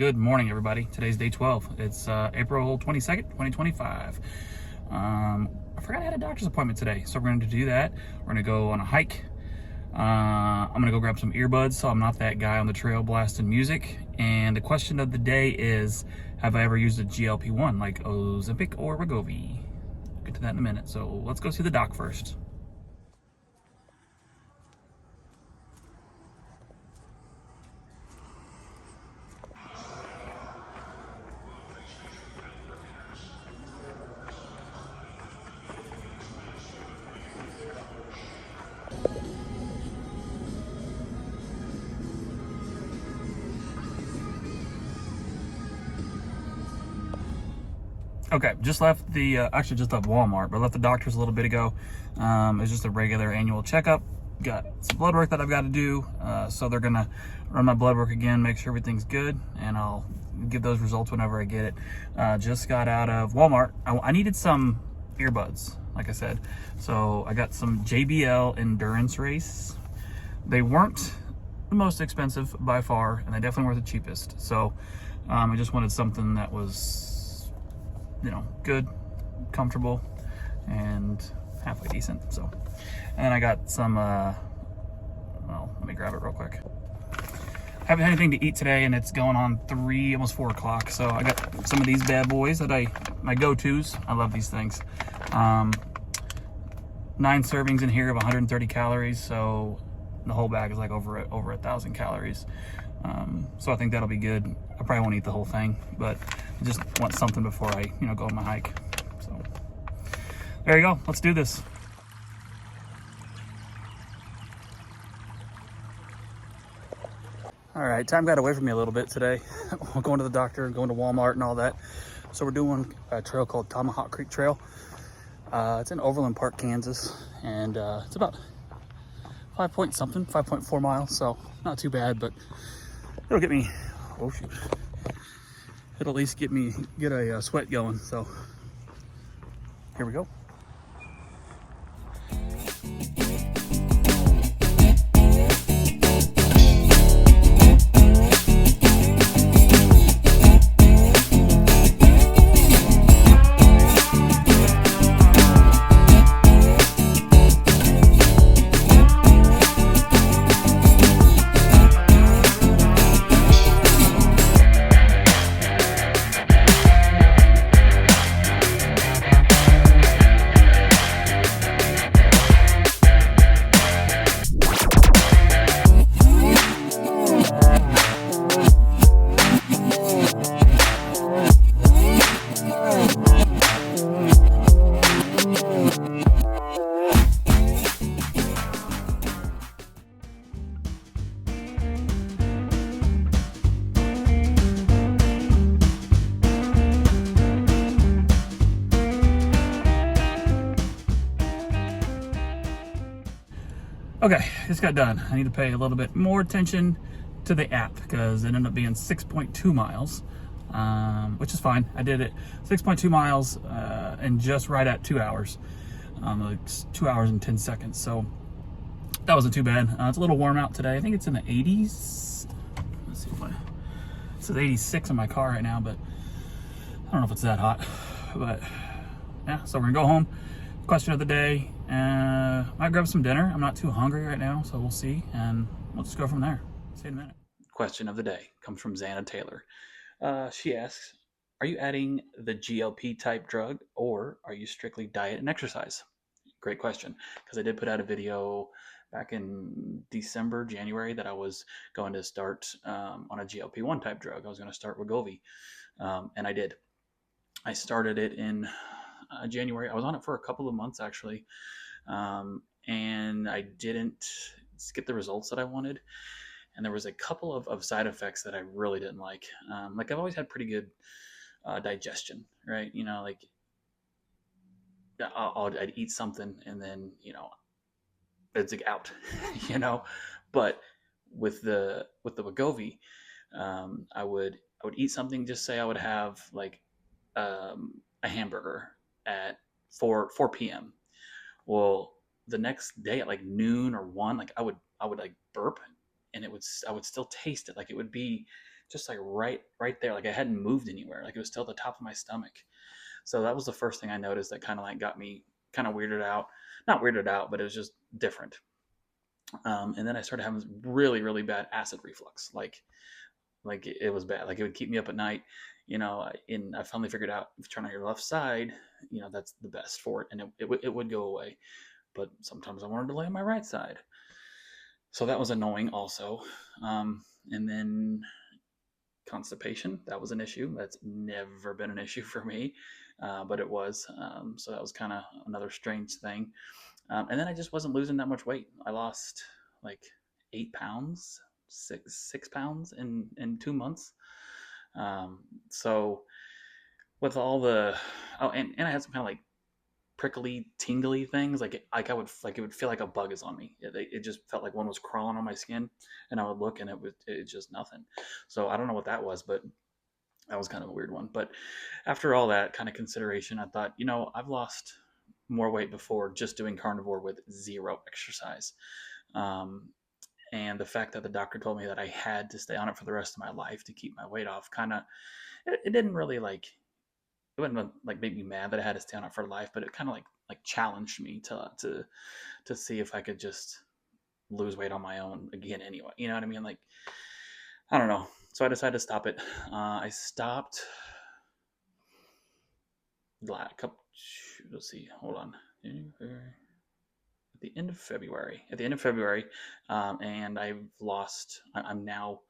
Good morning, everybody. Today's day 12. It's April 22nd, 2025. I forgot I had a doctor's appointment today, so we're going to do that. We're going to go on a hike. I'm going to go grab some earbuds so I'm not that guy on the trail blasting music. And the question of the day is, have I ever used a GLP-1 like Ozempic or Wegovy? We'll get to that in a minute. So let's go see the doc first. Okay, just left the, actually just left Walmart, but left the doctor's a little bit ago. It's just a regular annual checkup. Got some blood work that I've got to do. So they're gonna run my blood work again, make sure everything's good, and I'll give those results whenever I get it. Just got out of Walmart. I needed some earbuds, like I said. So I got some JBL Endurance Race. They weren't the most expensive by far, and they definitely weren't the cheapest. So I just wanted something that was, you know, good, comfortable, and halfway decent. So, and then I got some, well, let me grab it real quick. Haven't had anything to eat today, and it's going on 3, almost 4 o'clock. So I got some of these bad boys that my go-tos. I love these things. 9 servings in here of 130 calories. So the whole bag is like over 1,000 calories. So I think that'll be good. I probably won't eat the whole thing, but I just want something before I, go on my hike. So there you go. Let's do this. All right, time got away from me a little bit today. We're going to the doctor and going to Walmart and all that. So we're doing a trail called Tomahawk Creek Trail. It's in Overland Park, Kansas, and it's about 5.4 miles. So not too bad, but it'll get me, oh shoot. It'll at least get a sweat going. So here we go. Okay, just got done. I need to pay a little bit more attention to the app because it ended up being 6.2 miles, which is fine. I did it 6.2 miles and just right at 2 hours, like 2 hours and 10 seconds. So that wasn't too bad. It's a little warm out today. I think it's in the 80s. Let's see what it says, 86 in my car right now, but I don't know if it's that hot. But yeah, so we're gonna go home. Question of the day. Might grab some dinner. I'm not too hungry right now, so we'll see, and we'll just go from there. See you in a minute. Question of the day comes from Xana Taylor. She asks, are you adding the GLP type drug, or are you strictly diet and exercise? Great question, because I did put out a video back in January, that I was going to start on a GLP-1 type drug. I was going to start Wegovy, and I did. I started it in January. I was on it for a couple of months actually, and I didn't get the results that I wanted. And there was a couple of side effects that I really didn't like. Like I've always had pretty good digestion, right? Like I'd eat something and then it's like out, But with the Wegovy, I would eat something. Just say I would have like a hamburger at 4 p.m. Well, the next day at like noon or 1, like I would like burp, and I would still taste it. Like it would be just like right there. Like I hadn't moved anywhere. Like it was still at the top of my stomach. So that was the first thing I noticed that kind of like got me kind of weirded out. Not weirded out, but it was just different. And then I started having this really, really bad acid reflux. Like it was bad. Like it would keep me up at night. And I finally figured out if you turn on your left side, that's the best for it, and it would go away. But sometimes I wanted to lay on my right side, so that was annoying also. And then constipation, that was an issue. That's never been an issue for me, but it was. So that was kind of another strange thing. And then I just wasn't losing that much weight. I lost like 8 pounds, 6 pounds in 2 months. So with all the and I had some kind of like prickly, tingly things. Like I would like it would feel like a bug is on me. It just felt like one was crawling on my skin, and I would look and it's just nothing. So I don't know what that was, but that was kind of a weird one. But after all that kind of consideration, I thought, I've lost more weight before just doing carnivore with zero exercise. Um, and the fact that the doctor told me that I had to stay on it for the rest of my life to keep my weight off, kind of, it didn't really like, it wouldn't like make me mad that I had to stay on it for life, but it kind of like challenged me to see if I could just lose weight on my own again anyway. You know what I mean? Like, I don't know. So I decided to stop it. I stopped couple. Let's see. Hold on. At the end of February. And I've lost. I'm now.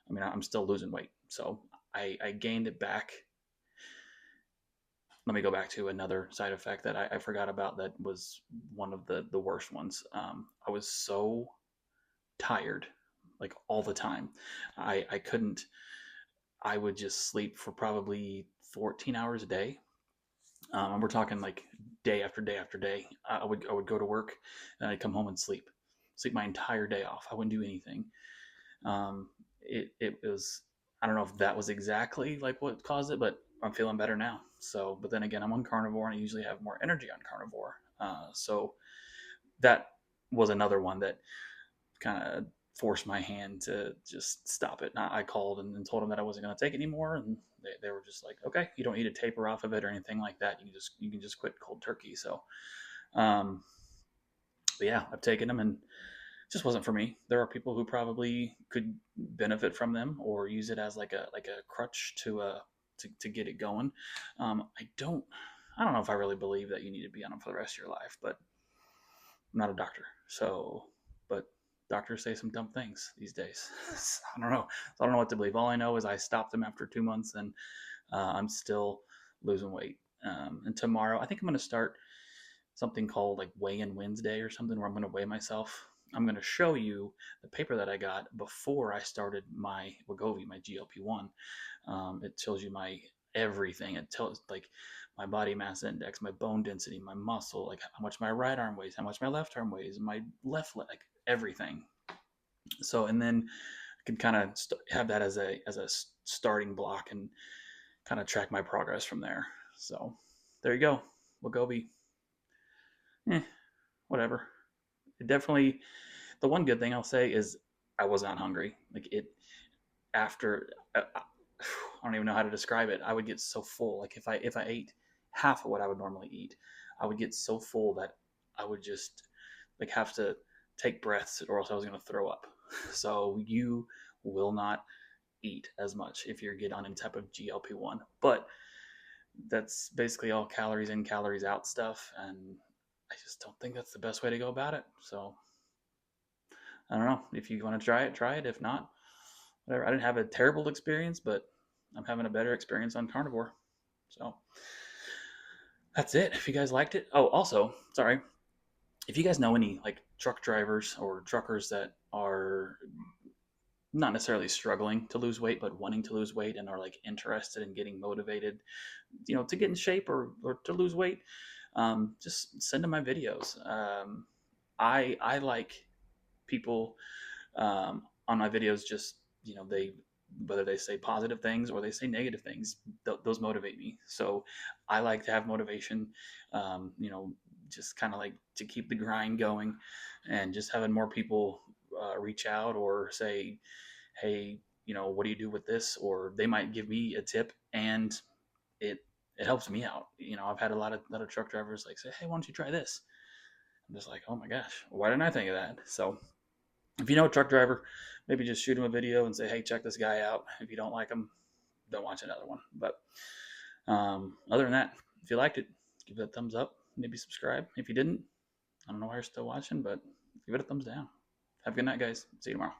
I mean, I'm still losing weight, so I gained it back. Let me go back to another side effect that I forgot about. That was one of the worst ones. I was so tired, like all the time. I couldn't. I would just sleep for probably 14 hours a day. And we're talking like day after day after day. I would go to work, and I'd come home and sleep my entire day off. I wouldn't do anything. It was, I don't know if that was exactly like what caused it, but I'm feeling better now. So, but then again, I'm on carnivore, and I usually have more energy on carnivore. So that was another one that kind of forced my hand to just stop it. And I called and told them that I wasn't going to take it anymore, and they were just like, okay, you don't need to taper off of it or anything like that. You can just quit cold turkey. So, but yeah, I've taken them, and it just wasn't for me. There are people who probably could benefit from them or use it as like a crutch to get it going. I don't know if I really believe that you need to be on them for the rest of your life, but I'm not a doctor. So, but doctors say some dumb things these days. I don't know. I don't know what to believe. All I know is I stopped them after 2 months, and I'm still losing weight. And tomorrow, I think I'm going to start something called like Weigh-in Wednesday or something, where I'm going to weigh myself. I'm going to show you the paper that I got before I started my Wegovy, my GLP-1. It tells you my everything. It tells like my body mass index, my bone density, my muscle, like how much my right arm weighs, how much my left arm weighs, my left leg, everything. So, and then I can kind of have that as a starting block and kind of track my progress from there. So there you go. Wegovy. Whatever. It definitely, the one good thing I'll say is I was not hungry. Like it, after, I don't even know how to describe it. I would get so full. Like if I ate half of what I would normally eat, I would get so full that I would just like have to take breaths, or else I was going to throw up. So you will not eat as much if you're getting on any type of GLP-1. But that's basically all calories in, calories out stuff, and I just don't think that's the best way to go about it. So I don't know. If you want to try it, try it. If not, whatever. I didn't have a terrible experience, but I'm having a better experience on carnivore. So that's it. If you guys liked it. Oh, also, sorry. If you guys know any like truck drivers or truckers that are not necessarily struggling to lose weight, but wanting to lose weight and are like interested in getting motivated, to get in shape or to lose weight, just send them my videos. I like people on my videos, just they, whether they say positive things or they say negative things, those motivate me. So I like to have motivation, just kind of like to keep the grind going, and just having more people reach out or say, hey, what do you do with this? Or they might give me a tip, and it it helps me out. I've had a lot of truck drivers like say, hey, why don't you try this? I'm just like, oh my gosh, why didn't I think of that? So if you know a truck driver, maybe just shoot him a video and say, hey, check this guy out. If you don't like him, don't watch another one. But other than that, if you liked it, give it a thumbs up. Maybe subscribe. If you didn't, I don't know why you're still watching, but give it a thumbs down. Have a good night, guys. See you tomorrow.